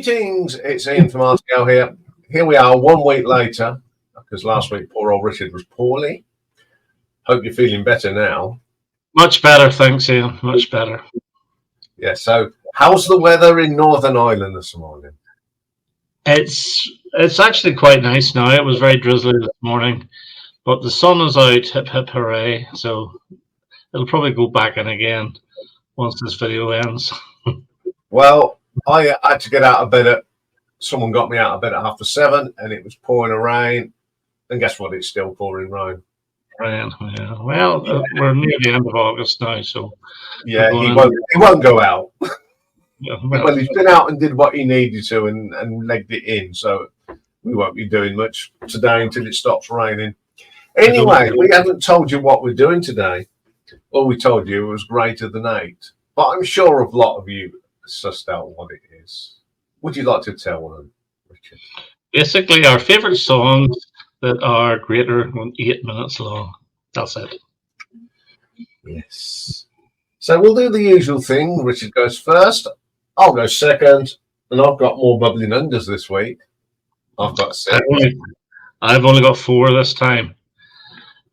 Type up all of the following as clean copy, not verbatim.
Greetings, it's Ian from Moscow here. Here we are 1 week later, because last week poor old Richard was poorly. Hope you're feeling better now. Much better, thanks, Ian. Much better. Yeah, so how's the weather in Northern Ireland this morning? It's actually quite nice now. It was very drizzly this morning, but the sun is out, hip hip hooray. So it'll probably go back in again once this video ends. Well, I had to get out of bed someone got me out of bed at 7:30 and it was pouring rain. And guess what? It's still pouring rain. Rain, yeah. Well, we're near the end of August now, so yeah, he won't go out. Yeah, well, he's been out and did what he needed to and legged it in, so we won't be doing much today until it stops raining. Anyway, we haven't told you what we're doing today. All we told you was greater than 8, but I'm sure a lot of you sussed out what it is. Would you like to tell them, Richard? Basically, our favourite songs that are greater than 8 minutes long. That's it. Yes. So we'll do the usual thing. Richard goes first. I'll go second. And I've got more bubbling unders this week. I've got 6. I've only got 4 this time.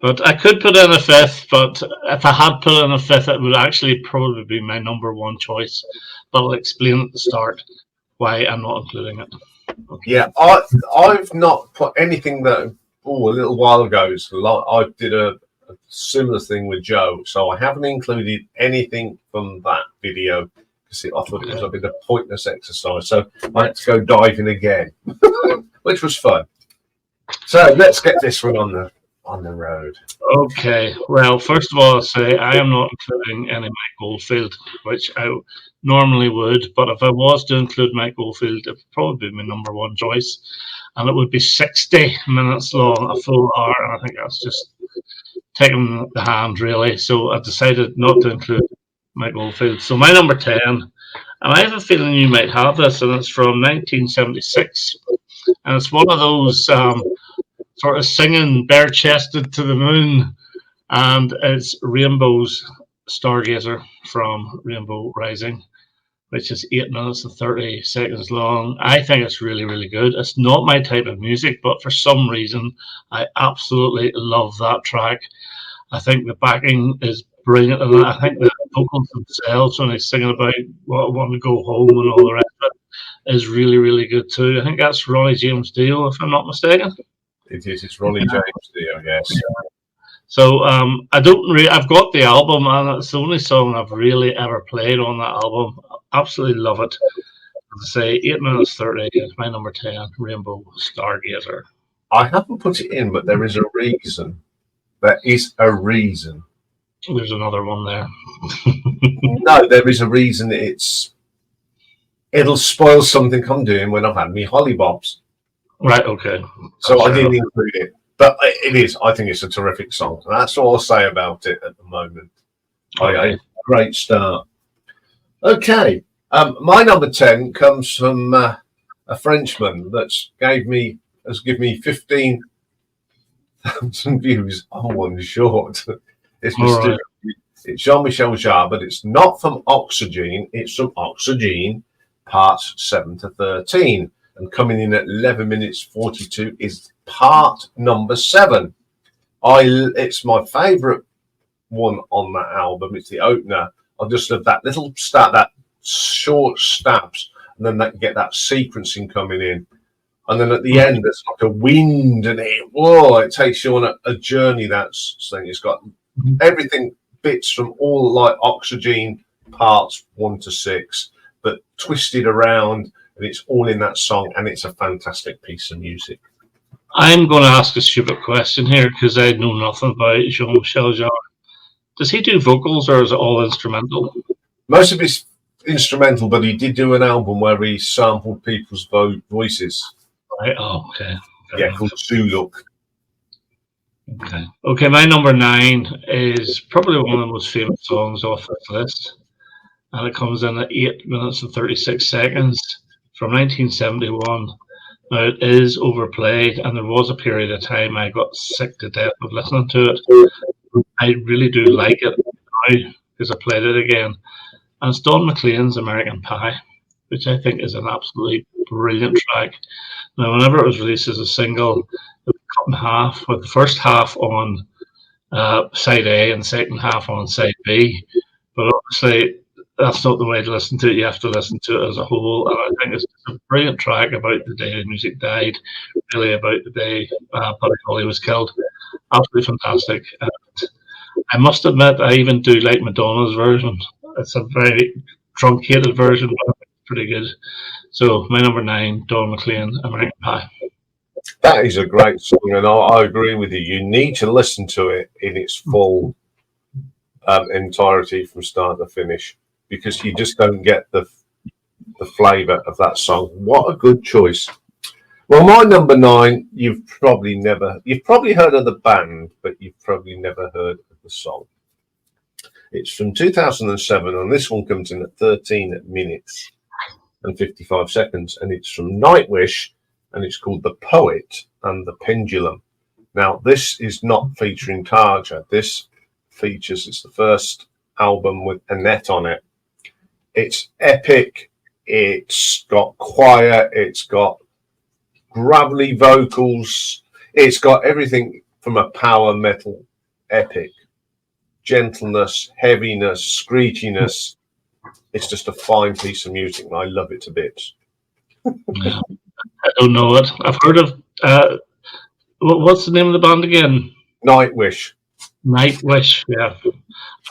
But I could put in a 5th, but if I had put in a 5th, it would actually probably be my number 1 choice. But I'll explain at the start why I'm not including it. Okay. Yeah, I've not put anything that a little while ago. I did a similar thing with Joe, so I haven't included anything from that video because I thought it was a bit of a pointless exercise. So I had to go diving again, which was fun. So let's get this one on the road. Okay. Well, first of all, I'll say I am not including any Mike Oldfield, which I normally would, but if I was to include Mike Oldfield, it would probably be my number 1 choice, and it would be 60 minutes long, a full hour, and I think that's just taking the hand, really. So I decided not to include Mike Oldfield. So my number 10, and I have a feeling you might have this, and it's from 1976, and it's one of those sort of singing bare-chested to the moon, and it's Rainbow's Stargazer from Rainbow Rising, which is 8 minutes and 30 seconds long. I think it's really, really good. It's not my type of music, but for some reason, I absolutely love that track. I think the backing is brilliant, and I think the vocals themselves, when he's singing about wanting to go home and all the rest of it, is really, really good too. I think that's Ronnie James Dio, if I'm not mistaken. It is. It's Ronnie James Dio, yes. So I've got the album, and it's the only song I've really ever played on that album. Absolutely love it. As I say, 8 minutes 30 is my number 10, Rainbow Stargazer. I haven't put it in, but there is a reason. There is a reason. There's another one there. No, there is a reason. It'll spoil something I'm doing when I've had me hollybobs. Right, okay. So I didn't include it. But it is. I think it's a terrific song. That's all I'll say about it at the moment. Okay. Great start. Okay. My number 10 comes from a Frenchman has given me 15,000 views on one short. It's Jean-Michel Jarre, but it's not from Oxygen. It's from Oxygen, parts 7 to 13. And coming in at 11 minutes 42 is part number 7. It's my favourite one on that album. It's the opener. I just love that little start, that short stabs, and then that get that sequencing coming in, and then at the end there's like a wind, and it takes you on a journey. That's thing. It's got everything, bits from all like Oxygen parts 1 to 6, but twisted around. And it's all in that song, and it's a fantastic piece of music. I'm going to ask a stupid question here because I know nothing about Jean-Michel Jarre. Does he do vocals, or is it all instrumental? Most of it's instrumental, but he did do an album where he sampled people's voices. Right. Oh, okay. Yeah, called Zuluk. Okay, my number 9 is probably one of the most famous songs off this list, and it comes in at 8 minutes and 36 seconds. From 1971. Now, it is overplayed, and there was a period of time I got sick to death of listening to it. I really do like it now because I played it again. And it's Don McLean's American Pie, which I think is an absolutely brilliant track. Now, whenever it was released as a single, it was cut in half, with the first half on side A and the second half on side B. But obviously, that's not the way to listen to it. You have to listen to it as a whole. And I think it's a brilliant track about the day the music died, really about the day Buddy Holly was killed. Absolutely fantastic. And I must admit, I even do like Madonna's version. It's a very truncated version, but it's pretty good. So my number 9, Don McLean, American Pie. That is a great song, and I agree with you. You need to listen to it in its full entirety from start to finish, because you just don't get the flavour of that song. What a good choice. Well, my number 9, you've probably heard of the band, but you've probably never heard of the song. It's from 2007, and this one comes in at 13 minutes and 55 seconds, and it's from Nightwish, and it's called The Poet and the Pendulum. Now, this is not featuring Tarja. This it's the first album with Annette on it. It's epic. It's got choir. It's got gravelly vocals. It's got everything from a power metal epic. Gentleness, heaviness, screechiness. It's just a fine piece of music, and I love it to bits. Yeah. I don't know it. I've heard of. What's the name of the band again? Nightwish. Nightwish. Yeah,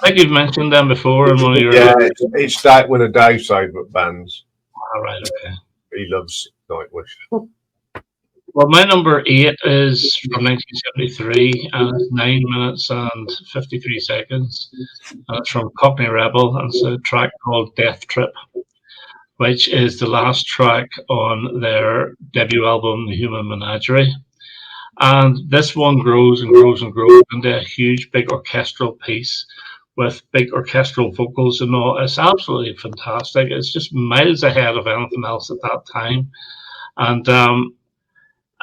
I think you've mentioned them before in one of your. Yeah, it's that one of Dave's favourite bands. All right. Okay. He loves Nightwish. Well, my number 8 is from 1973, and it's 9 minutes and 53 seconds. And it's from Cockney Rebel, and it's a track called Death Trip, which is the last track on their debut album, The Human Menagerie. And this one grows and grows and grows into a huge, big orchestral piece with big orchestral vocals and all. It's absolutely fantastic. It's just miles ahead of anything else at that time. And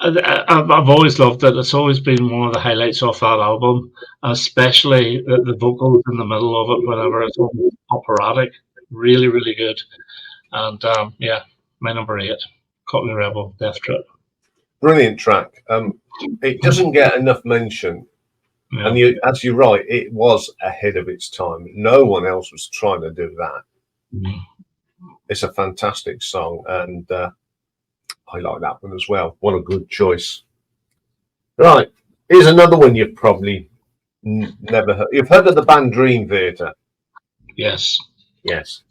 I've always loved it. It's always been one of the highlights of that album, especially the vocals in the middle of it, whenever it's almost operatic. Really, really good. And yeah, my number 8, Cockney Rebel, Death Trip. Brilliant track. It doesn't get enough mention. Yeah. And as you're right, it was ahead of its time. No one else was trying to do that. Mm. It's a fantastic song, and I like that one as well. What a good choice. Right, here's another one you've probably never heard. You've heard of the band Dream Theater? Yes. Yes.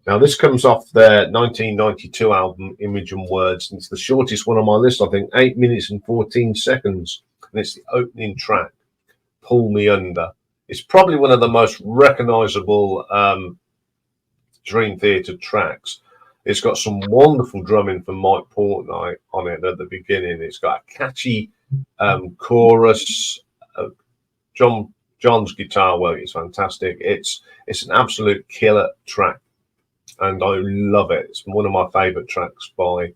Now, this comes off their 1992 album, Image and Words, and it's the shortest one on my list, I think, 8 minutes and 14 seconds. And it's the opening track, Pull Me Under. It's probably one of the most recognisable Dream Theater tracks. It's got some wonderful drumming from Mike Portnoy on it at the beginning. It's got a catchy chorus. John's guitar work is fantastic. It's an absolute killer track, and I love it. It's one of my favourite tracks by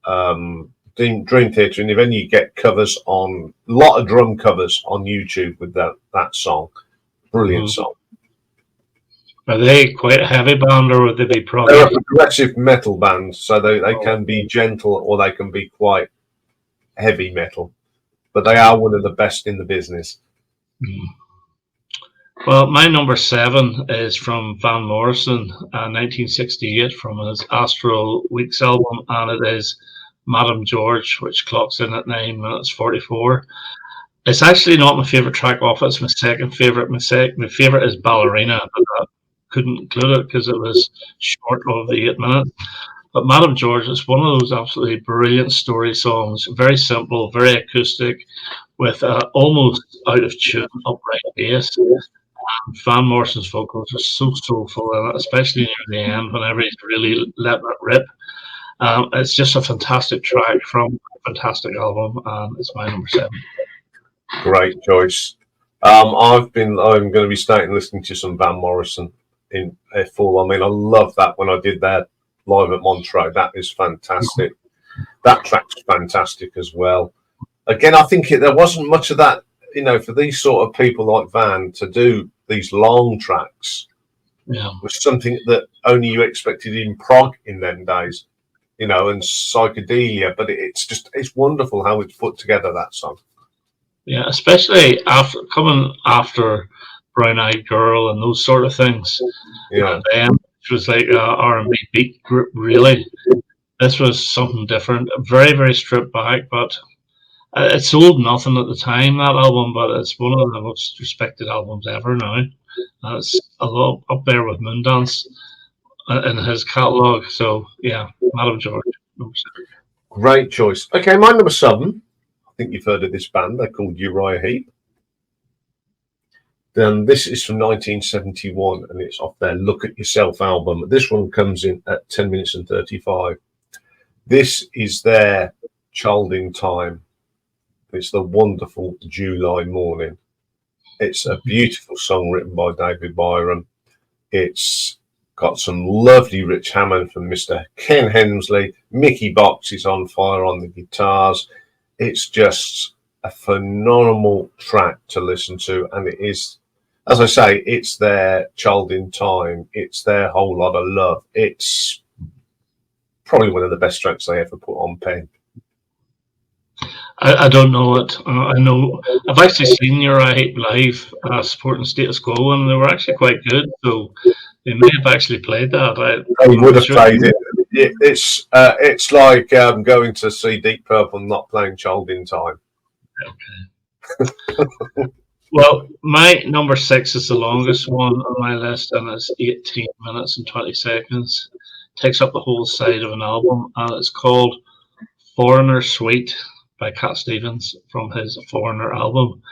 Dream Theater. And then you get covers on a lot of drum covers on YouTube with that song. Brilliant song. Are they quite a heavy band, or would they be probably? They're a progressive metal band, so they can be gentle or they can be quite heavy metal. But they are one of the best in the business. Mm. Well, my number 7 is from Van Morrison, 1968, from his Astral Weeks album, and it is Madame George, which clocks in at 9 minutes 44. It's actually not my favourite track off it. It's my second favourite. My favourite is Ballerina, but I couldn't include it because it was short of the 8 minutes. But Madame George is one of those absolutely brilliant story songs, very simple, very acoustic, with almost out of tune upright bass. Van Morrison's vocals are so soulful in it, especially near the end, whenever he's really letting it rip. It's just a fantastic track from a fantastic album, and it's my number 7. Great choice. I'm going to be starting listening to some Van Morrison in full. I mean, I love that when I did that live at Montreux. That is fantastic. That track's fantastic as well. Again, I think there wasn't much of that, for these sort of people like Van to do these long tracks. Yeah, was something that only you expected in prog in them days. and psychedelia, but it's wonderful how it's put together, that song. Yeah, especially coming after Brown Eyed Girl and those sort of things. Yeah. And it was like a R&B beat group, really. This was something different, very, very stripped back, but it sold nothing at the time, that album, but it's one of the most respected albums ever now. And it's a lot up there with Moondance in his catalogue. So, yeah, Madam George. Great choice. Okay, my number 7. I think you've heard of this band. They're called Uriah Heep. Then this is from 1971, and it's off their Look at Yourself album. This one comes in at 10 minutes and 35. This is their Child in Time. It's the wonderful July Morning. It's a beautiful song written by David Byron. It's got some lovely Rich Hammond from Mr. Ken Hensley. Mickey Box is on fire on the guitars. It's just a phenomenal track to listen to, and it is, as I say, it's their Child in Time. It's their Whole Lot of Love. It's probably one of the best tracks they ever put on pen. I don't know it. I know I've actually seen Uriah Heep live supporting Status Quo, and they were actually quite good. So they may have actually played that. They would have played it. It's like going to see Deep Purple and not playing Child in Time. Okay. Well, my number 6 is the longest one on my list, and it's 18 minutes and 20 seconds. It takes up the whole side of an album, and it's called Foreigner Suite by Cat Stevens from his Foreigner album.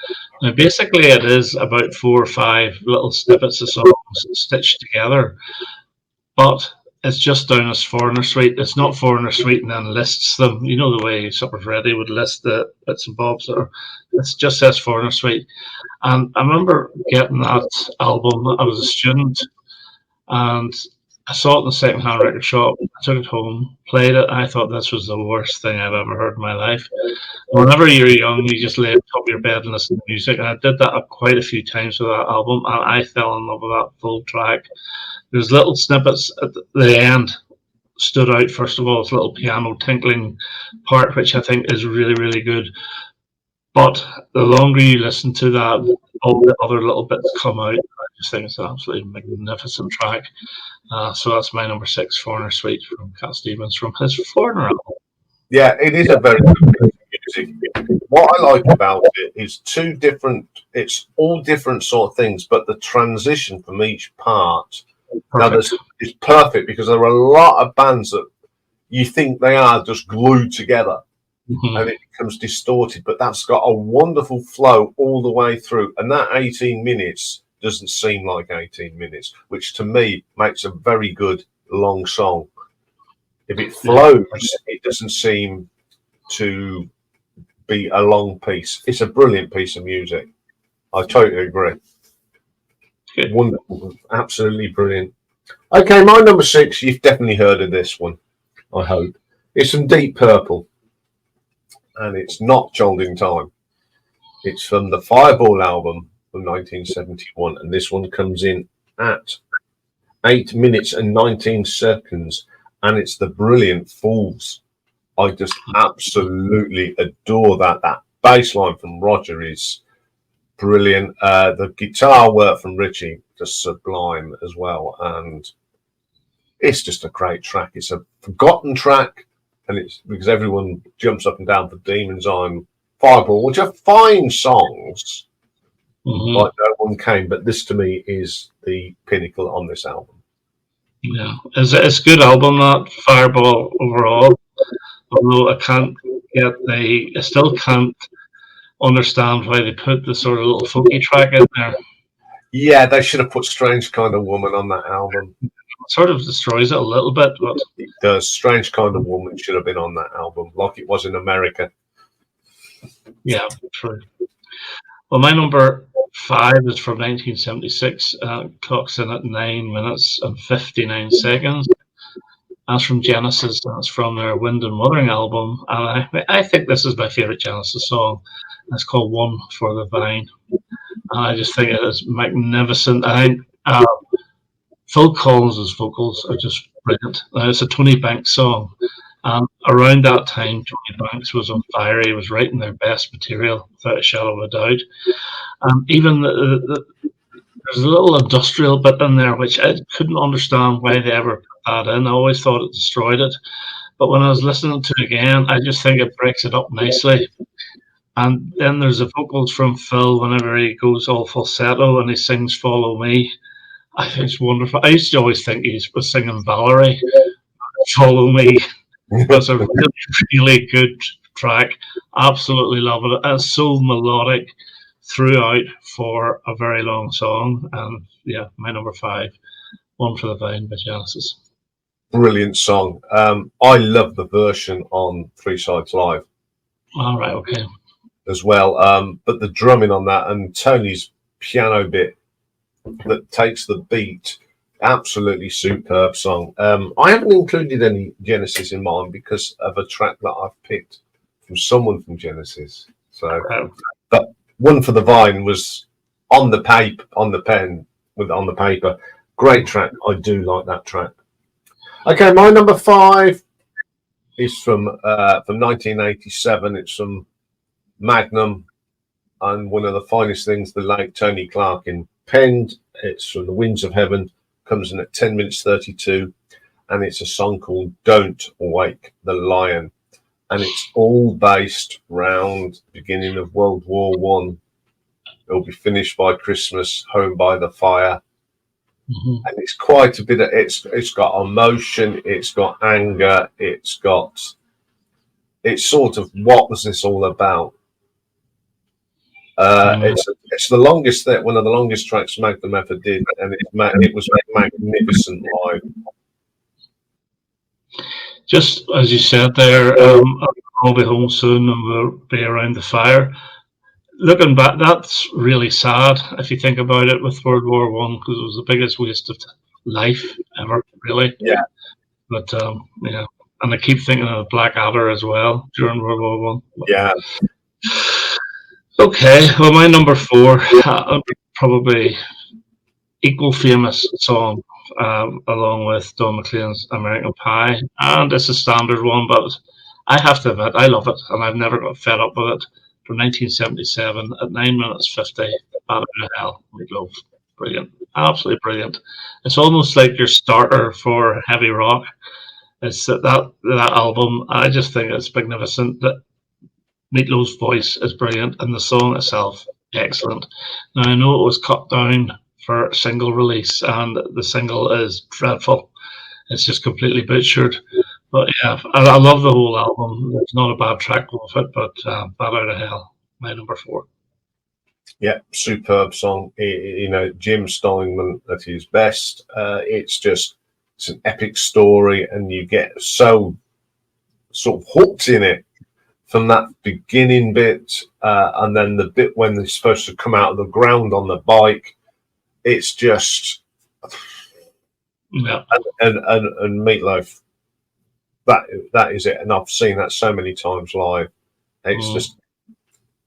Now, basically, it is about 4 or 5 little snippets of songs stitched together, but it's just down as Foreigner Suite. It's not Foreigner Suite and then lists them. You know the way Supper's Ready would list the bits and bobs. It just says Foreigner Suite. And I remember getting that album. I was a student, and I saw it in the second-hand record shop. I took it home, played it, and I thought this was the worst thing I've ever heard in my life. Whenever you're young, you just lay on top of your bed and listen to music. And I did that quite a few times with that album, and I fell in love with that full track. There's little snippets at the end stood out. First of all, it's a little piano tinkling part, which I think is really, really good. But the longer you listen to that, all the other little bits come out. I just think it's an absolutely magnificent track. So that's my number 6, Foreigner Suite from Cat Stevens from his Foreigner album. Yeah, it is a very good piece of music. What I like about it is it's all different sort of things, but the transition from each part is perfect, because there are a lot of bands that you think they are just glued together. Mm-hmm. And it becomes distorted, but that's got a wonderful flow all the way through. And that 18 minutes doesn't seem like 18 minutes, which to me makes a very good long song. If it flows, it doesn't seem to be a long piece. It's a brilliant piece of music. I totally agree. Good. Wonderful, absolutely brilliant. Okay, my number 6, you've definitely heard of this one, I hope. It's from Deep Purple, and it's not Child in Time. It's from the Fireball album from 1971, and this one comes in at 8 minutes and 19 seconds, and it's the brilliant Fools. I just absolutely adore that. That bass line from Roger is brilliant. The guitar work from Richie, just sublime as well, and it's just a great track. It's a forgotten track, and it's because everyone jumps up and down for Demons on Fireball, which are fine songs. Mm-hmm. Like No One Came, but this to me is the pinnacle on this album. Yeah, it's a good album, that Fireball overall. Although I still can't understand why they put the sort of little folky track in there. Yeah, they should have put Strange Kind of Woman on that album. It sort of destroys it a little bit, but it does. Strange Kind of Woman should have been on that album, like it was in America. Yeah, true. Well, my number 5 is from 1976. Clocks in at 9 minutes and 59 seconds. That's from Genesis. That's from their Wind and Wuthering album. And I think this is my favourite Genesis song. It's called One for the Vine. And I just think it is magnificent. I think Phil Collins' vocals are just brilliant. It's a Tony Banks song. And around that time, Tony Banks was on fire. He was writing their best material, without a shadow of a doubt. And even there's a little industrial bit in there, which I couldn't understand why they ever put that in. I always thought it destroyed it. But when I was listening to it again, I just think it breaks it up nicely. And then there's the vocals from Phil whenever he goes all falsetto and he sings Follow Me. I think it's wonderful. I used to always think he was singing Valerie, Follow Me. That's a really, really good track. Absolutely love it. It's so melodic throughout for a very long song. And yeah, my number 5, One for the Vine by Genesis. Brilliant song. I love the version on Three Sides Live. All right, okay. As well, but the drumming on that and Tony's piano bit that takes the beat, absolutely superb song. I haven't included any Genesis in mine because of a track that I've picked from someone from Genesis. So, but One for the Vine was on the paper, on the paper. Great track. I do like that track. Okay, my number 5 is from 1987. It's from Magnum, and one of the finest things the late Tony Clarkin penned. It's from The Winds of Heaven, comes in at 10 minutes 32, and it's a song called Don't Wake the Lion, and it's all based around the beginning of World War One. It'll be finished by Christmas, home by the fire. And it's quite a bit of it's got emotion, it's got anger, it's sort of, what was this all about? It's the longest, one of the longest tracks Magnum ever did, and it was magnificent live. Just as you said there, I'll be home soon and we'll be around the fire. Looking back, that's really sad if you think about it with World War One, because it was the biggest waste of life ever, really. Yeah. But yeah, and I keep thinking of Blackadder as well during World War One. Yeah. Okay, well, my number 4, probably equal famous song, along with Don McLean's American Pie, and it's a standard one, but I have to admit I love it, and I've never got fed up with it. From 1977 at 9 minutes 50, Out of Hell, Meatloaf. Brilliant, absolutely brilliant. It's almost like your starter for heavy rock. It's that album. I just think it's magnificent. That Meatloaf's voice is brilliant, and the song itself excellent. Now I know it was cut down for single release, and the single is dreadful. It's just completely butchered. But yeah, I love the whole album. There's not a bad track off it, but Bad Out of Hell, my number 4. Yeah, superb song. Jim Steinman at his best. It's an epic story, and you get so sort of hooked in it from that beginning bit, and then the bit when they're supposed to come out of the ground on the bike. It's just, yeah, and Meatloaf. That is it, and I've seen that so many times live. It's just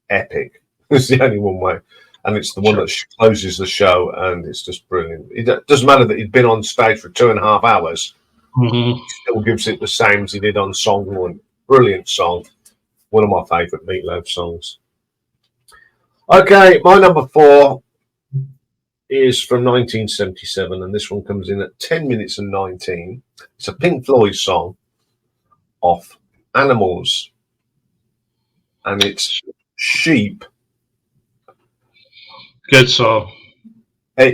epic. It's the only one way, and it's the one that closes the show, and it's just brilliant. It doesn't matter that he'd been on stage for 2.5 hours. He still gives it the same as he did on song 1. Brilliant song, one of my favourite Meatloaf songs. Okay, my number 4 is from 1977, and this one comes in at 10 minutes and 19. It's a Pink Floyd song off Animals, and it's Sheep. Good song. I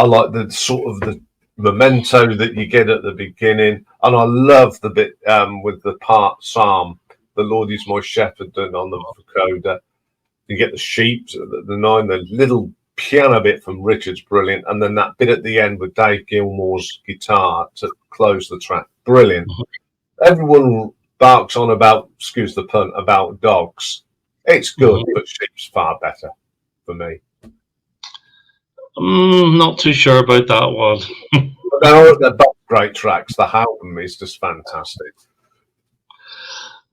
like the sort of the memento that you get at the beginning, and I love the bit with the part Psalm, the Lord is my shepherd, and on the vocoder you get the sheep, the 9, the little piano bit from Richard's brilliant, and then that bit at the end with Dave Gilmour's guitar to close the track, brilliant. Everyone barks on about, excuse the pun, about dogs. It's good, but sheep's far better for me. Not too sure about that one. They're both great tracks. The album is just fantastic.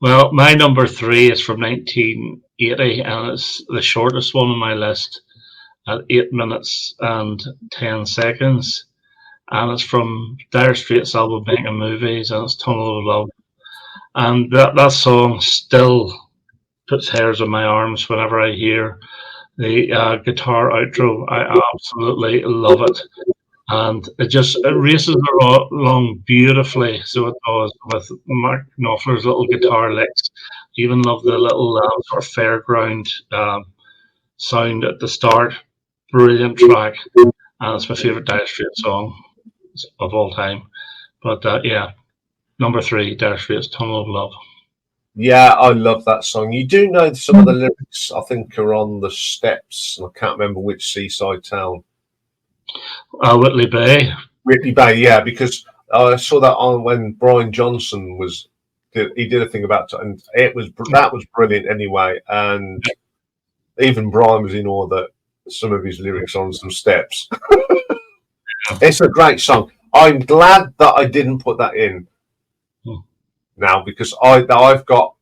Well, my number 3 is from 1980, and it's the shortest one on my list at 8 minutes and 10 seconds. And it's from Dire Straits' album Making Movies, and it's Tunnel of Love. And that song still puts hairs on my arms whenever I hear the guitar outro. I absolutely love it. And it races along beautifully. So it does, with Mark Knopfler's little guitar licks. Even love the little sort of fairground sound at the start. Brilliant track. And it's my favourite Dire Straits song of all time. But yeah, number 3, Dire Straits, Tunnel of Love. Yeah, I love that song. You do know some of the lyrics, I think, are on the steps. I can't remember which seaside town. Whitley Bay. Whitley Bay, yeah, because I saw that on when Brian Johnson he did a thing about it, and that was brilliant anyway. And even Brian was in awe that some of his lyrics on some steps. It's a great song. I'm glad that I didn't put that in now, because I've got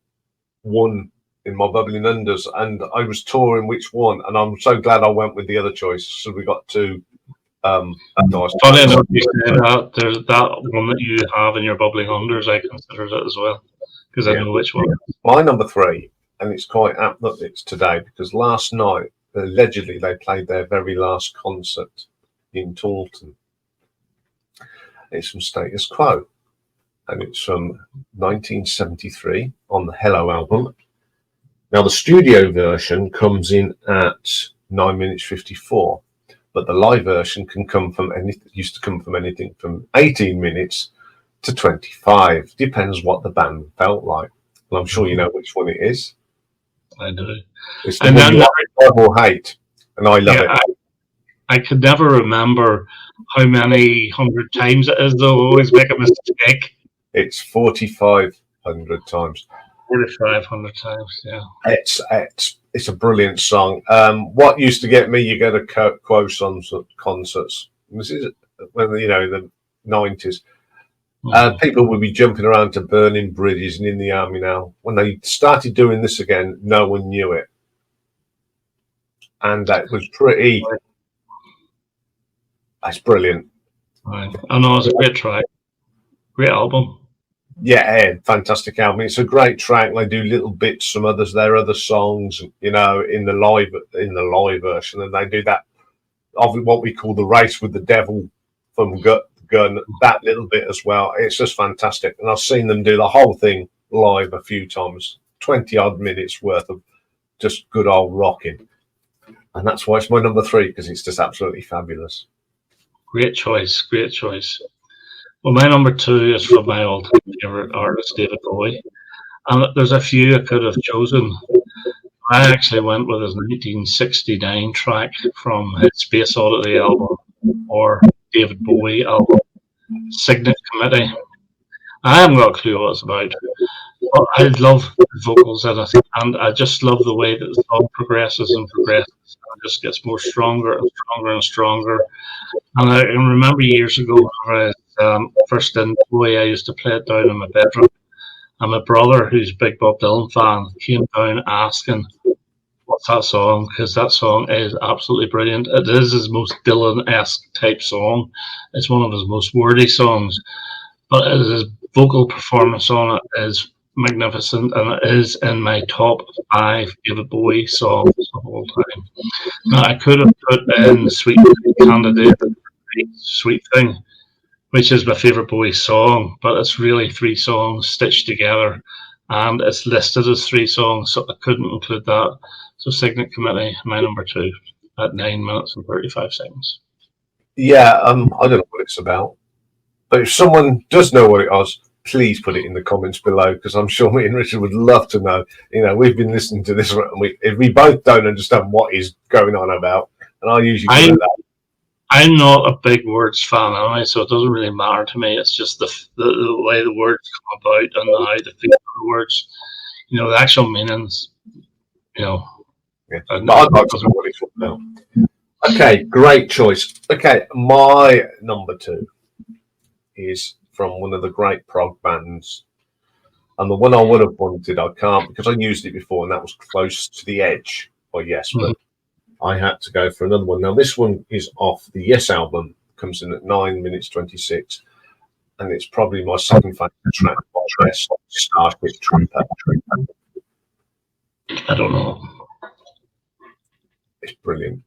one in my bubbling unders, and I was touring which one, and I'm so glad I went with the other choice. So we got two. Funny enough, you say that. There's that one that you have in your bubbling unders. I considered it as well, because I know which one. My number 3, and it's quite apt that it's today, because last night allegedly they played their very last concert in Taunton. It's from Status Quo, and it's from 1973 on the Hello album. Now the studio version comes in at 9 minutes 54, but the live version used to come from anything from 18 minutes to 25. Depends what the band felt like. And I'm sure you know which one it is. I do. It's the one you love or hate, and I love it. I could never remember how many hundred times it is, though. I always make a mistake. It's 4,500 times. 4,500 times, yeah. It's a brilliant song. What used to get me, you go to quotes on concerts. This is when the 90s. People would be jumping around to burning bridges and in the army now. When they started doing this again, no one knew it. And that was pretty... That's brilliant. Right. I know, it's a great track. Great album. Yeah, fantastic album. It's a great track. They do little bits from their other songs, in the live version, and they do that of what we call the race with the devil from Gun, that little bit as well. It's just fantastic, and I've seen them do the whole thing live a few times. 20-odd minutes worth of just good old rocking, and that's why it's my number 3, because it's just absolutely fabulous. Great choice. Well, my number 2 is from my all-time favorite artist, David Bowie. And there's a few I could have chosen. I actually went with his 1969 track from his Space Oddity album, or David Bowie album, Signet Committee. I haven't got a clue what it's about. But I love the vocals in it, and I just love the way that the song progresses and just gets more stronger and stronger and stronger. And I can remember years ago when I was first in Bowie, I used to play it down in my bedroom. And my brother, who's a big Bob Dylan fan, came down asking, what's that song? Because that song is absolutely brilliant. It is his most Dylan-esque type song. It's one of his most wordy songs. But his vocal performance on it is magnificent, and it is in my top 5 David Bowie songs of all time. Now, I could have put in Sweet Candidate, Sweet Thing, which is my favourite Bowie song, but it's really 3 songs stitched together, and it's listed as 3 songs, so I couldn't include that. So Signet Committee, my number 2, at 9 minutes and 35 seconds. Yeah, I don't know what it's about, but if someone does know what it is, please put it in the comments below, because I'm sure me and Richard would love to know. We've been listening to this, and we both don't understand what is going on about, and I usually do that. I'm not a big words fan anyway, so it doesn't really matter to me. It's just the way the words come about and how they feel the words. The actual meanings. Yeah. But I'd like to know what it's about. Okay, great choice. Okay, my number 2 is from one of the great prog bands, and the one I would have wanted, I can't, because I used it before, and that was Close to the Edge by Yes, but I had to go for another one. Now this one is off the Yes album, comes in at 9 minutes 26, and it's probably my second favourite track by Yes, Starship Trooper. I don't know. It's brilliant.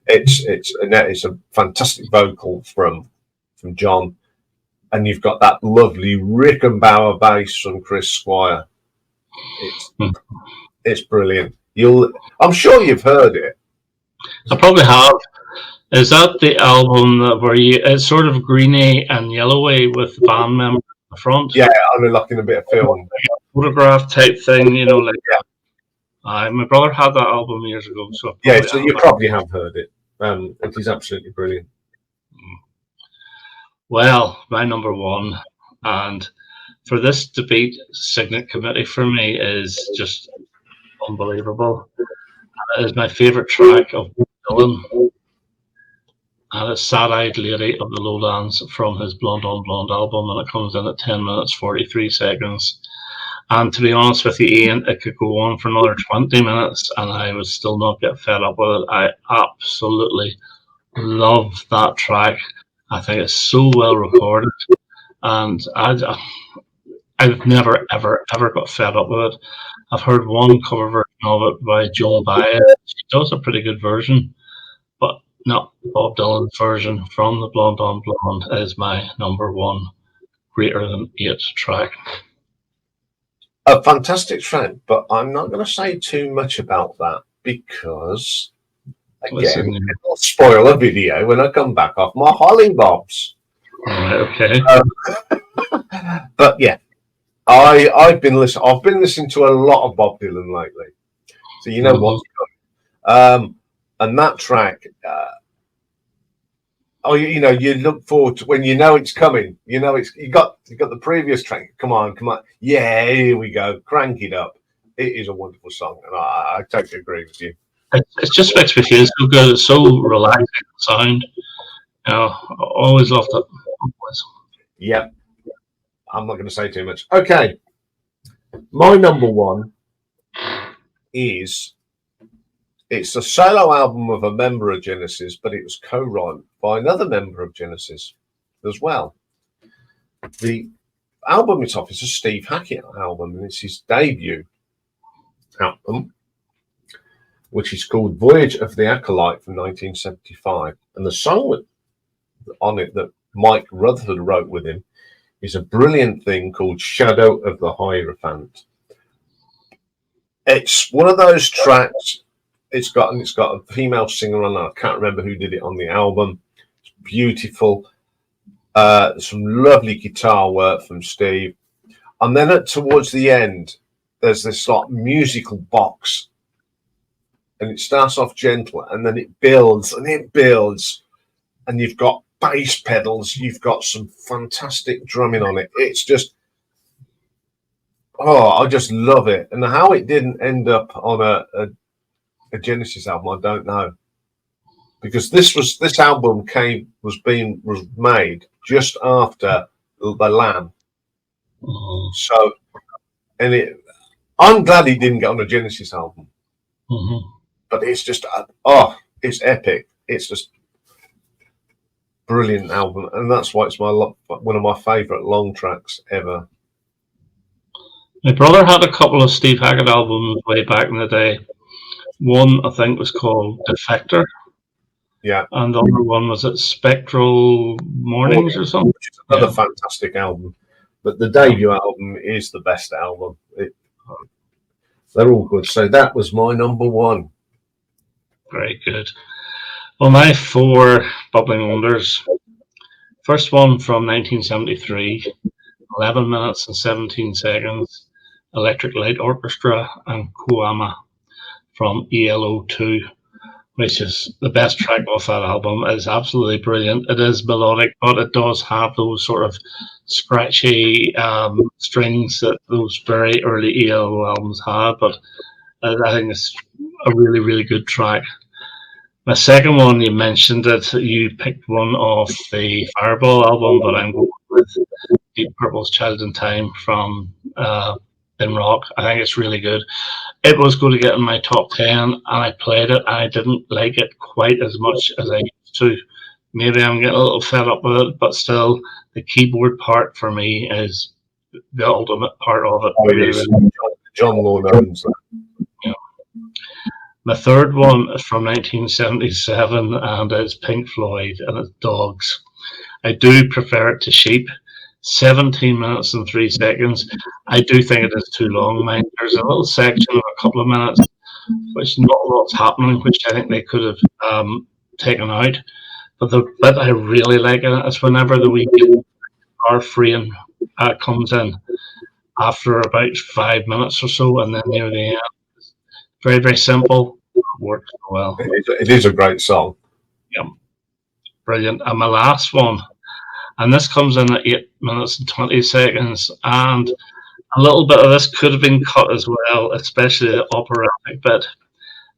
It's a fantastic vocal from John, and you've got that lovely Rickenbacker bass from Chris Squire. It's brilliant. I'm sure you've heard it. I probably have. Is that the album where it's sort of greeny and yellowy with the band member in the front? Yeah, I'm like in a bit of film. Like a photograph type thing, you know, like yeah. My brother had that album years ago, so you probably have heard it. It is absolutely brilliant. Well, my number one, and for this debate Signet Committee for me is just unbelievable. It is my favourite track of Dylan, and it's Sad-Eyed Lady of the Lowlands from his Blonde on Blonde album, and it comes in at 10 minutes 43 seconds. And to be honest with you, Ian, it could go on for another 20 minutes and I would still not get fed up with it. I absolutely love that track. I think it's so well recorded, and I've never, ever, ever got fed up with it. I've heard one cover version of it by Joan Baez. She does a pretty good version, but no, Bob Dylan's version from the Blonde on Blonde is my number one greater than 8 track. A fantastic track, but I'm not going to say too much about that because, again, it'll spoil a video when I come back off my hollybobs. Right, okay. But yeah, I've been listening to a lot of Bob Dylan lately, so you know what's coming. And that track, you look forward to when you know it's coming. You know you got the previous track. Come on, yeah, here we go. Crank it up. It is a wonderful song, and I totally agree with you. It just makes me feel so good. It's so relaxing sound. You know, I always loved it. Always. Yep. I'm not going to say too much. Okay. My number one is, it's a solo album of a member of Genesis, but it was co-written by another member of Genesis as well. The album it's off is a Steve Hackett album, and it's his debut album, which is called Voyage of the Acolyte from 1975. And the song on it that Mike Rutherford wrote with him is a brilliant thing called Shadow of the Hierophant. It's one of those tracks. It's got a female singer on it. I can't remember who did it on the album. It's beautiful. Some lovely guitar work from Steve. And then towards the end, there's this like musical box, and it starts off gentle, and then it builds, and you've got bass pedals, you've got some fantastic drumming on it. It's just, I just love it. And how it didn't end up on a Genesis album, I don't know, because this album was made just after The Lamb. Mm-hmm. So, I'm glad he didn't get on a Genesis album. Mm-hmm. But it's just, it's epic. It's just brilliant album, and that's why it's one of my favourite long tracks ever. My brother had a couple of Steve Hackett albums way back in the day. One, I think, was called Defector. Yeah. And the other one was at Spectral Mornings or something. Which is another fantastic album. But the debut album is the best album. They're all good. So that was my number one. Very good. Well, my 4 bubbling wonders. First one from 1973, 11 minutes and 17 seconds, Electric Light Orchestra and Koama from ELO 2, which is the best track off that album. It's absolutely brilliant. It is melodic, but it does have those sort of scratchy strings that those very early ELO albums had, but I think it's a really, really good track. My second one, you mentioned it, you picked one off the Fireball album, but I'm going with Deep Purple's Child in Time from In Rock. I think it's really good. It was going to get in my top 10, and I played it, and I didn't like it quite as much as I used to. maybe I'm getting a little fed up with it, but still, the keyboard part for me is the ultimate part of it. Oh, it is. John Lord owns that. Yeah. The third one is from 1977, and it's Pink Floyd, and it's Dogs. I do prefer it to Sheep. 17 minutes and 3 seconds. I do think it is too long, man. There's a little section of a couple of minutes, which not a lot's happening, which I think they could have taken out. But the bit I really like in it is whenever the wee guitar frame comes in after about 5 minutes or so, and then near the end. Very, very simple. Works well. It is a great song. Yeah, brilliant. And my last one, and this comes in at 8 minutes and 20 seconds, and a little bit of this could have been cut as well, especially the operatic bit.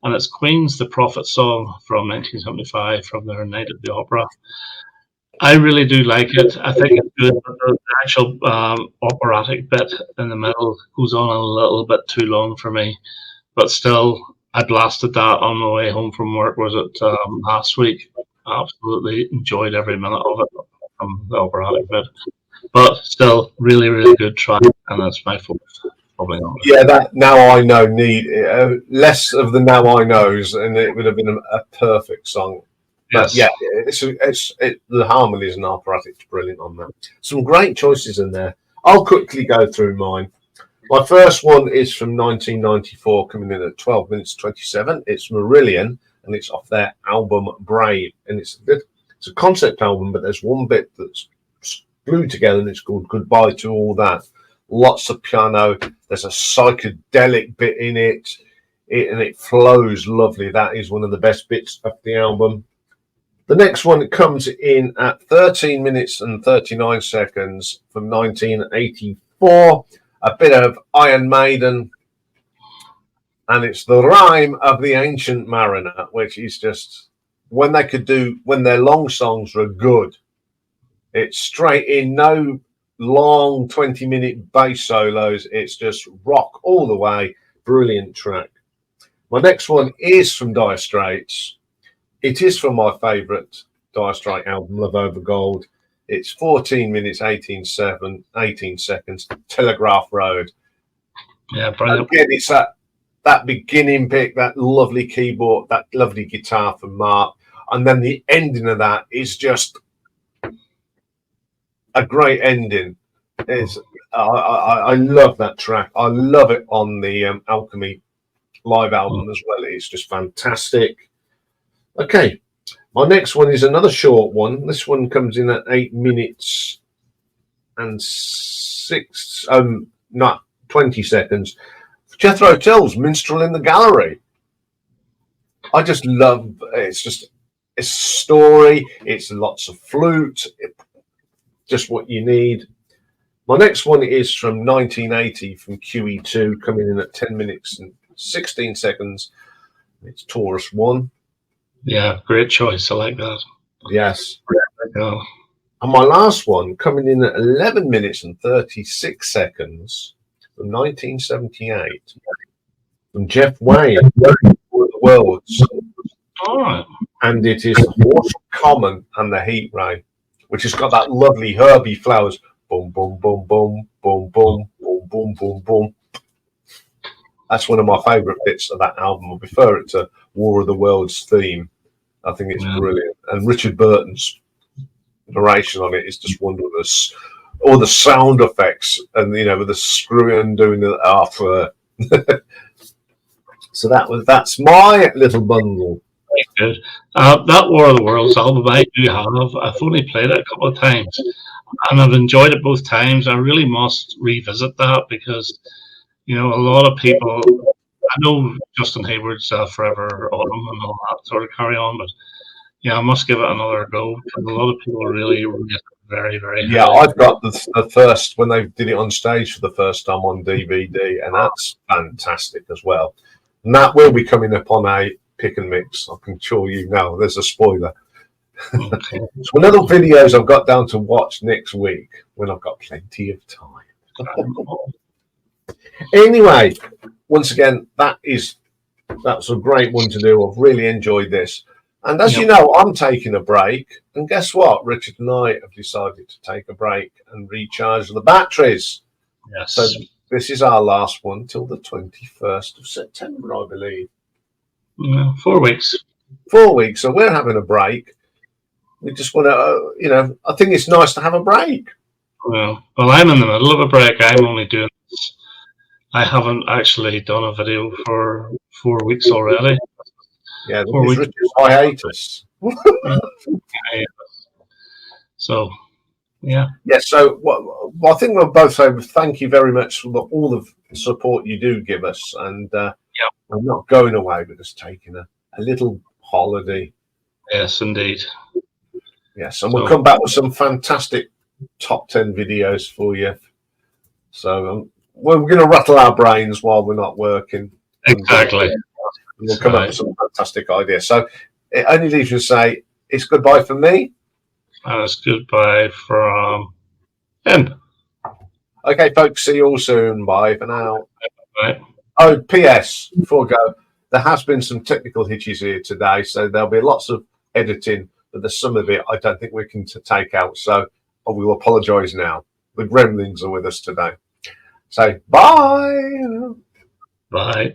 And it's Queen's The Prophet Song from 1975 from their Night at the Opera. I really do like it. I think it's good, but the actual operatic bit in the middle goes on a little bit too long for me. But still, I blasted that on my way home from work. Was it last week? Absolutely enjoyed every minute of it from the operatic bit. But still, really, really good track, and that's my fourth. Probably not. Yeah, that Now I Know need less of the Now I Knows, and it would have been a perfect song. But Yes. yeah, the harmonies and operatic's brilliant on that. Some great choices in there. I'll quickly go through mine. My first one is from 1994, coming in at 12 minutes 27. It's Marillion, and it's off their album Brave. And it's a concept album, but there's one bit that's glued together, and it's called Goodbye to All That. Lots of piano. There's a psychedelic bit in it, and it flows lovely. That is one of the best bits of the album. The next one comes in at 13 minutes and 39 seconds from 1984. A bit of Iron Maiden, and it's The Rhyme of the Ancient Mariner, which is just when their long songs are good. It's straight in, no long 20-minute bass solos. It's just rock all the way. Brilliant track. My next one is from Dire Straits. It is from my favourite Dire Straits album, Love Over Gold. It's 14 minutes, 18 seconds, Telegraph Road. Yeah, brilliant. Again, it's that beginning bit, that lovely keyboard, that lovely guitar from Mark. And then the ending of that is just a great ending. I love that track. I love it on the Alchemy live album as well. It's just fantastic. Okay, my next one is another short one. This one comes in at 8 minutes and 20 seconds. Jethro Tull's Minstrel in the Gallery. I just love it's just a story. It's lots of flute, just what you need. My next one is from 1980 from QE2, coming in at 10 minutes and 16 seconds. It's Taurus 1. Yeah, great choice. I like that. Yes. Yeah. And my last one coming in at 11 minutes and 36 seconds from 1978 from Jeff Wayne, For the Worlds. All right. And it is Water Common and the Heat Ray, which has got that lovely herby flowers. Boom, boom, boom, boom, boom, boom, boom, boom, boom, boom. That's one of my favourite bits of that album. I prefer it to War of the Worlds theme. I think it's brilliant. And Richard Burton's narration on it is just wondrous. All the sound effects and, with the screwing and doing the after. So that's my little bundle. Very good. That War of the Worlds album I do have. I've only played it a couple of times, and I've enjoyed it both times. I really must revisit that because, a lot of people. I know Justin Hayward's Forever Autumn and all that sort of carry on, but I must give it another go because a lot of people really rate it very, very high. Yeah, I've got the first when they did it on stage for the first time on DVD, and that's fantastic as well. And that will be coming up on a pick and mix. I can assure you now. There's a spoiler. Okay. So another videos I've got down to watch next week when I've got plenty of time. Anyway, once again, that's a great one to do. I've really enjoyed this. And as you know, I'm taking a break. And guess what? Richard and I have decided to take a break and recharge the batteries. Yes. So this is our last one till the 21st of September, I believe. 4 weeks. 4 weeks. So we're having a break. We just want to, I think it's nice to have a break. Well, I'm in the middle of a break. I'm only doing this. I haven't actually done a video for 4 weeks already. Yeah, this is Richard's hiatus. So, yeah. Yeah, so I think we'll both say thank you very much for all of the support you do give us. And we're not going away, we're just taking a little holiday. Yes, indeed. Yes, and we'll come back with some fantastic top 10 videos for you. So we're going to rattle our brains while we're not working. Exactly. And we'll come up with some fantastic ideas. So it only leaves you to say it's goodbye from me. And it's goodbye from him. Okay, folks, see you all soon. Bye for now. Bye. Oh, P.S. before I go, there has been some technical hitches here today, so there'll be lots of editing, but there's some of it I don't think we can take out. So I will apologise now. The gremlins are with us today. So bye. Bye.